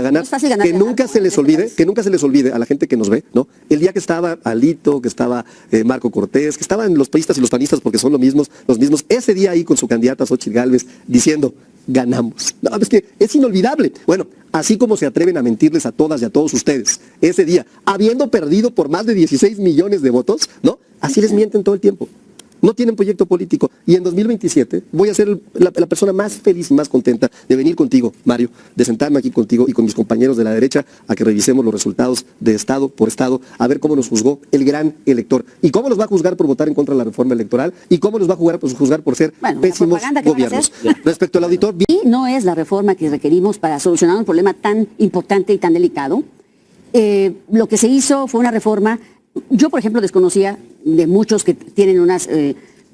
a ganar. No es fácil ganar, Que nunca se les olvide a la gente que nos ve, ¿no? El día que estaba Alito, que estaba Marco Cortés, que estaban los priistas y los panistas, porque son los mismos, ese día ahí con su candidata Xóchitl Gálvez, diciendo, ganamos. No, es que es inolvidable. Bueno, así como se atreven a mentirles a todas y a todos ustedes, ese día, habiendo perdido por más de 16 millones de votos, ¿no? Así les mienten todo el tiempo. No tienen proyecto político. Y en 2027 voy a ser la persona más feliz y más contenta de venir contigo, Mario, de sentarme aquí contigo y con mis compañeros de la derecha a que revisemos los resultados de estado por estado, a ver cómo nos juzgó el gran elector y cómo nos va a juzgar por votar en contra de la reforma electoral y cómo nos va a juzgar por ser pésimos gobiernos. Respecto al auditor... Y no es la reforma que requerimos para solucionar un problema tan importante y tan delicado. Lo que se hizo fue una reforma. Yo, por ejemplo, desconocía de muchos que tienen unas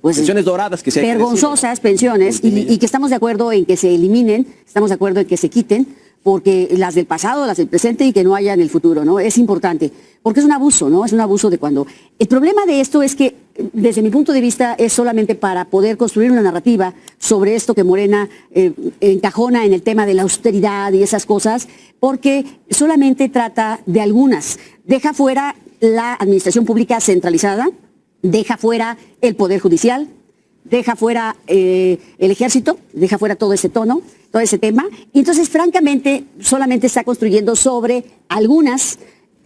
pensiones doradas que se vergonzosas pensiones y que estamos de acuerdo en que se eliminen, estamos de acuerdo en que se quiten, porque las del pasado, las del presente y que no haya en el futuro, ¿no? Es importante, porque es un abuso, ¿no? Es un abuso de cuando... El problema de esto es que, desde mi punto de vista, es solamente para poder construir una narrativa sobre esto que Morena encajona en el tema de la austeridad y esas cosas, porque solamente trata de algunas. Deja fuera la administración pública centralizada, deja fuera el Poder Judicial, deja fuera el Ejército, deja fuera todo ese tono, todo ese tema. Y entonces, francamente, solamente está construyendo sobre algunas.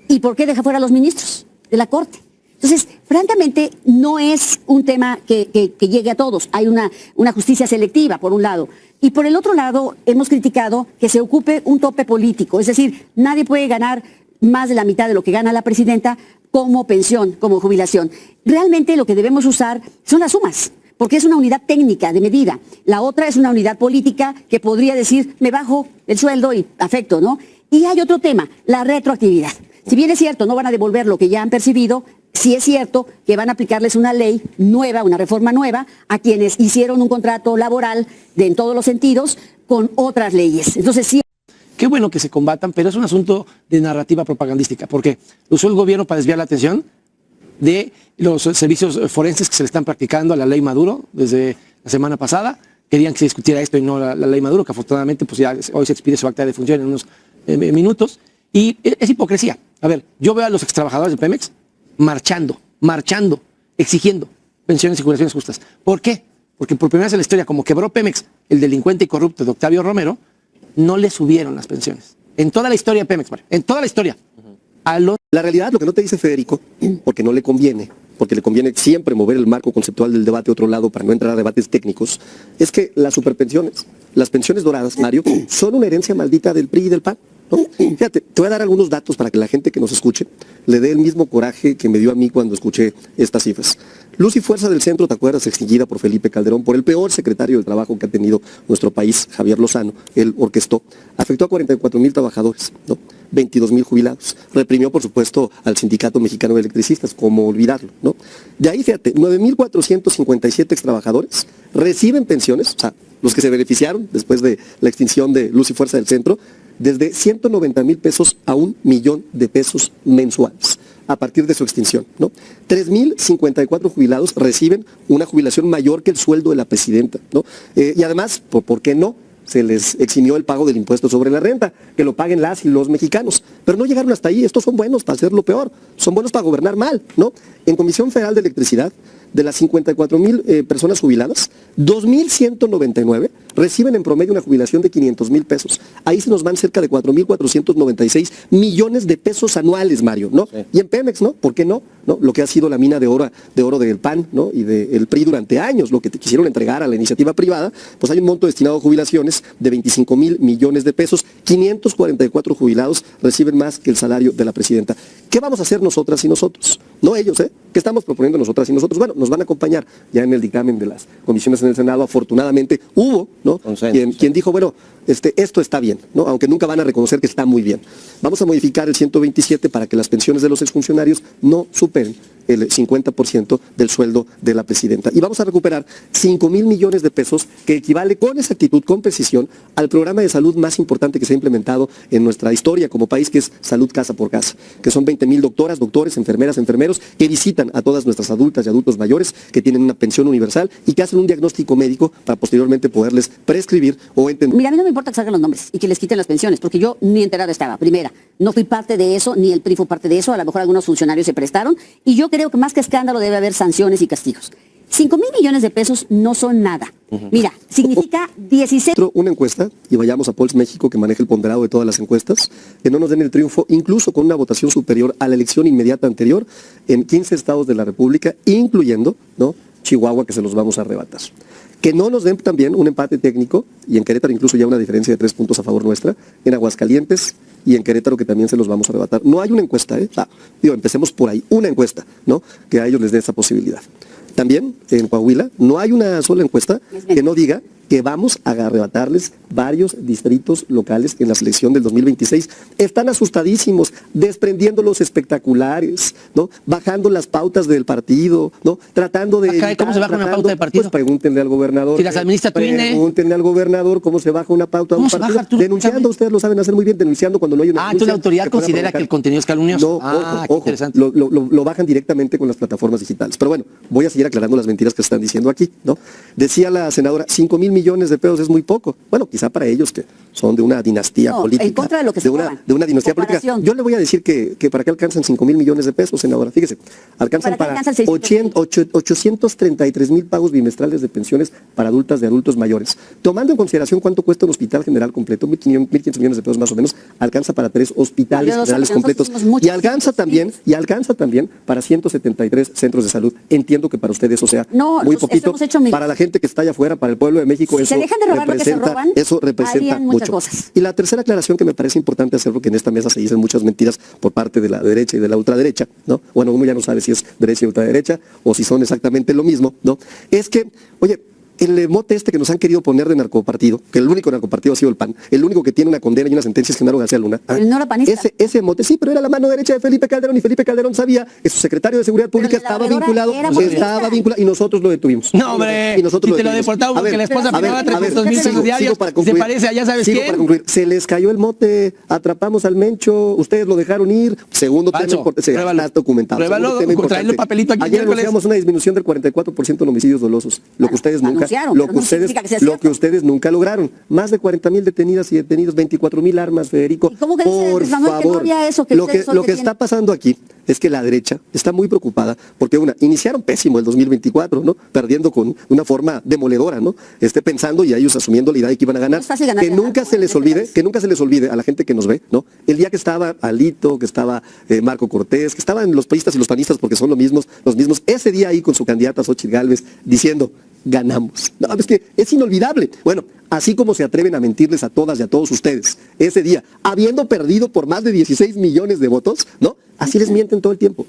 ¿Y por qué deja fuera a los ministros de la Corte? Entonces, francamente, no es un tema que llegue a todos. Hay una justicia selectiva, por un lado. Y por el otro lado, hemos criticado que se ocupe un tope político. Es decir, nadie puede ganar más de la mitad de lo que gana la presidenta como pensión, como jubilación. Realmente lo que debemos usar son las sumas, porque es una unidad técnica de medida. La otra es una unidad política que podría decir, me bajo el sueldo y afecto, ¿no? Y hay otro tema, la retroactividad. Si bien es cierto, no van a devolver lo que ya han percibido, sí es cierto que van a aplicarles una ley nueva, una reforma nueva, a quienes hicieron un contrato laboral en todos los sentidos con otras leyes. Entonces sí. Qué bueno que se combatan, pero es un asunto de narrativa propagandística, porque usó el gobierno para desviar la atención de los servicios forenses que se le están practicando a la ley Maduro desde la semana pasada. Querían que se discutiera esto y no la ley Maduro, que afortunadamente pues ya hoy se expide su acta de defunción en unos minutos. Y es hipocresía. A ver, yo veo a los extrabajadores de Pemex marchando, exigiendo pensiones y jubilaciones justas. ¿Por qué? Porque por primera vez en la historia, como quebró Pemex el delincuente y corrupto de Octavio Romero, no le subieron las pensiones. En toda la historia de Pemex, en toda la historia. La realidad, lo que no te dice Federico, porque no le conviene, porque le conviene siempre mover el marco conceptual del debate a otro lado para no entrar a debates técnicos, es que las superpensiones, las pensiones doradas, Mario, son una herencia maldita del PRI y del PAN. ¿No? Fíjate, te voy a dar algunos datos para que la gente que nos escuche le dé el mismo coraje que me dio a mí cuando escuché estas cifras. Luz y Fuerza del Centro, ¿te acuerdas? Extinguida por Felipe Calderón, por el peor secretario del trabajo que ha tenido nuestro país, Javier Lozano. Él orquestó, afectó a 44,000 trabajadores, ¿no? 22,000 jubilados. Reprimió, por supuesto, al Sindicato Mexicano de Electricistas, ¿cómo olvidarlo? ¿No? De ahí, fíjate, 9,457 extrabajadores reciben pensiones, o sea, los que se beneficiaron después de la extinción de Luz y Fuerza del Centro, desde 190,000 pesos a 1,000,000 de pesos mensuales a partir de su extinción, ¿no? 3,054 jubilados reciben una jubilación mayor que el sueldo de la presidenta, ¿no? Y además, ¿por qué no? Se les eximió el pago del impuesto sobre la renta, que lo paguen las y los mexicanos. Pero no llegaron hasta ahí, estos son buenos para hacer lo peor, son buenos para gobernar mal, ¿no? En Comisión Federal de Electricidad, de las 54,000 personas jubiladas, 2,199 reciben en promedio una jubilación de 500,000 pesos. Ahí se nos van cerca de 4,496 millones de pesos anuales, Mario, ¿no? Sí. Y en Pemex, ¿no? ¿Por qué no? ¿No? Lo que ha sido la mina de oro del PAN, ¿no? Y del PRI durante años, lo que te quisieron entregar a la iniciativa privada, pues hay un monto destinado a jubilaciones de 25,000 millones de pesos. 544 jubilados reciben más que el salario de la presidenta. ¿Qué vamos a hacer nosotras y nosotros? No ellos, ¿eh? ¿Qué estamos proponiendo nosotras y nosotros? Bueno, nos van a acompañar ya en el dictamen de las comisiones en el Senado. Afortunadamente hubo, ¿no? Quien dijo, bueno, esto está bien, ¿no? Aunque nunca van a reconocer que está muy bien. Vamos a modificar el 127 para que las pensiones de los exfuncionarios no superen el 50% del sueldo de la presidenta. Y vamos a recuperar 5,000 millones de pesos, que equivale con exactitud, con precisión, al programa de salud más importante que se ha implementado en nuestra historia como país, que es Salud Casa por Casa, que son 20,000 doctoras, doctores, enfermeras, enfermeros, que visitan a todas nuestras adultas y adultos mayores, que tienen una pensión universal y que hacen un diagnóstico médico para posteriormente poderles prescribir o entender. Mira, a mí no me importa importa que salgan los nombres y que les quiten las pensiones, porque yo ni enterada estaba. Primera, no fui parte de eso, ni el PRI fue parte de eso, a lo mejor algunos funcionarios se prestaron, y yo creo que más que escándalo debe haber sanciones y castigos. 5,000 millones de pesos no son nada. Mira, significa 16... Una encuesta, y vayamos a Polls México, que maneja el ponderado de todas las encuestas, que no nos den el triunfo, incluso con una votación superior a la elección inmediata anterior, en 15 estados de la República, incluyendo, ¿no?, Chihuahua, que se los vamos a arrebatar. Que no nos den también un empate técnico, y en Querétaro incluso ya una diferencia de 3 puntos a favor nuestra, en Aguascalientes y en Querétaro, que también se los vamos a arrebatar. No hay una encuesta, empecemos por ahí, una encuesta, ¿no?, que a ellos les dé esa posibilidad. También en Coahuila no hay una sola encuesta que no diga que vamos a arrebatarles varios distritos locales en la selección del 2026. Están asustadísimos, desprendiendo los espectaculares, ¿no?, bajando las pautas del partido, ¿no?, tratando de... ¿Cómo se baja una pauta de partido? Pues pregúntenle al gobernador. Si las administra tu INE. Pregúntenle al gobernador cómo se baja una pauta de un partido. Denunciando, ustedes lo saben hacer muy bien, denunciando cuando no hay una... entonces la autoridad considera que el contenido es calumnioso. No, qué ojo, interesante. lo bajan directamente con las plataformas digitales. Pero bueno, voy a seguir aclarando las mentiras que se están diciendo aquí, ¿no? Decía la senadora, 5,000 millones de pesos es muy poco. Bueno, quizá para ellos que son de una dinastía política. En contra de lo que se de una dinastía política. Yo le voy a decir que para qué alcanzan 5,000 millones de pesos, senadora. Fíjese, alcanzan para 833,000 pagos bimestrales de pensiones para adultas de adultos mayores. Tomando en consideración cuánto cuesta un hospital general completo, 1.500 millones de pesos más o menos, alcanza para 3 hospitales generales completos. Y alcanza también para 173 centros de salud. Entiendo que para ustedes eso sea muy poquito. Para la gente que está allá afuera, para el pueblo de México, si eso se dejan de robar lo que se roban, eso representa mucho. Cosas. Y la tercera aclaración que me parece importante hacer, porque en esta mesa se dicen muchas mentiras por parte de la derecha y de la ultraderecha, ¿no? Bueno, uno ya no sabe si es derecha y ultraderecha o si son exactamente lo mismo, ¿no? Es que, oye, el mote que nos han querido poner de narcopartido, que el único narcopartido ha sido el PAN, el único que tiene una condena y una sentencia es Genaro García Luna. Pero no era panista. Ese mote, sí, pero era la mano derecha de Felipe Calderón, y Felipe Calderón sabía que su secretario de Seguridad Pública estaba vinculado y nosotros lo detuvimos. No, hombre, y nosotros si te lo deportamos porque la esposa pagaba 300,000 pesos diarios, se parece a ya sabes quién. Para concluir, se les cayó el mote, atrapamos al Mencho, ustedes lo dejaron ir, segundo tema importante, está documentado. Pruébalo, traerle el papelito aquí. Ayer anunciamos una disminución del 44% en homicidios dolosos, lo que ustedes nunca lograron. Más de 40,000 detenidas y detenidos, 24,000 armas, Federico. ¿Cómo que por favor, que no había eso, que lo que está pasando aquí es que la derecha está muy preocupada porque iniciaron pésimo el 2024, ¿no? Perdiendo con una forma demoledora, ¿no? Pensando y a ellos asumiendo la idea de que iban a ganar. Que nunca se les olvide a la gente que nos ve, ¿no? El día que estaba Alito, que estaba Marco Cortés, que estaban los priistas y los panistas porque son los mismos, ese día ahí con su candidata Xóchitl Gálvez diciendo, ganamos. No, es que es inolvidable. Bueno, así como se atreven a mentirles a todas y a todos ustedes ese día, habiendo perdido por más de 16 millones de votos, ¿no? Así les mienten todo el tiempo.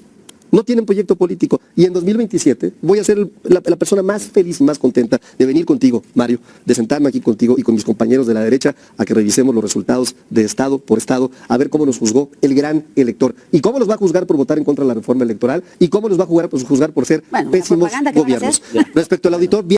No tienen proyecto político. Y en 2027 voy a ser la persona más feliz y más contenta de venir contigo, Mario, de sentarme aquí contigo y con mis compañeros de la derecha a que revisemos los resultados de estado por estado, a ver cómo nos juzgó el gran elector y cómo nos va a juzgar por votar en contra de la reforma electoral y cómo nos va a juzgar por ser pésimos gobiernos. Respecto al auditor,